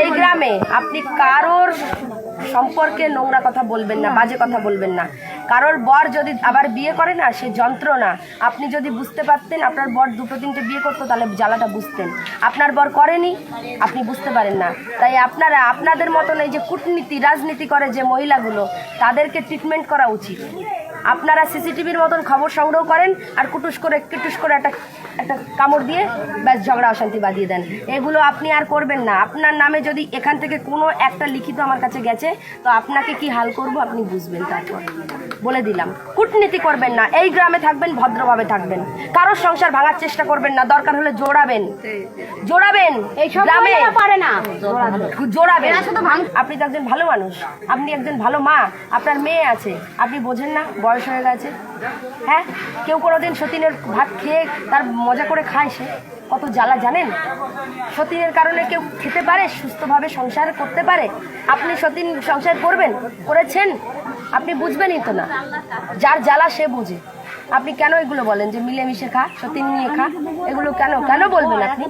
এই গ্রামে আপনি কারোর সম্পর্কে নোংরা কথা বলবেন না, বাজে কথা বলবেন না। কারোর বর যদি আবার বিয়ে করে না, সে যন্ত্রণা। আপনি যদি বুঝতে পারতেন আপনার বর দুটো তিনটে বিয়ে করতো, তাহলে জ্বালাটা বুঝতেন। আপনার বর করেনি, আপনি বুঝতে পারেন না। তাই আপনারা আপনাদের মতন এই যে কূটনীতি রাজনীতি করে যে মহিলাগুলো, তাদেরকে ট্রিটমেন্ট করা উচিত। আপনারা সিসিটিভির মতন খবর সংগ্রহ করেন আর কুটুস করে একটা কামড় দিয়ে ব্যাস ঝগড়া অশান্তি বাঁধিয়ে দেন। এগুলো আপনি আর করবেন না। আপনার নামে যদি এখান থেকে কোনো একটা লিখিত আমার কাছে গেছে, তো আপনাকে কি হাল করব আপনি বুঝবেন। তারপর বলে দিলাম, কূটনীতি করবেন না। এই গ্রামে থাকবেন, ভদ্রভাবে থাকবেন। কারোর সংসার ভাঙার চেষ্টা করবেন না, দরকার হলে জোড়াবেন। এই গ্রামে পারে না, জোড়াবেন। আপনি তো একজন ভালো মানুষ, আপনি একজন ভালো মা, আপনার মেয়ে আছে, আপনি বোঝেন না বয়স হয়ে গেছে। হ্যাঁ, কেউ কোনোদিন সতীনের ভাত খেয়ে তার মজা করে খায়, সে কত জ্বালা জানেন? সতীনের কারণে কেউ খেতে পারে, সুস্থভাবে সংসার করতে পারে? আপনি সতীন সংসার করেছেন, আপনি বুঝবেনই তো না। যার জ্বালা সে বুঝে। আপনি কেন এগুলো বলেন যে মিলেমিশে খা, সতীন নিয়ে খা? এগুলো কেন বলবেন আপনি?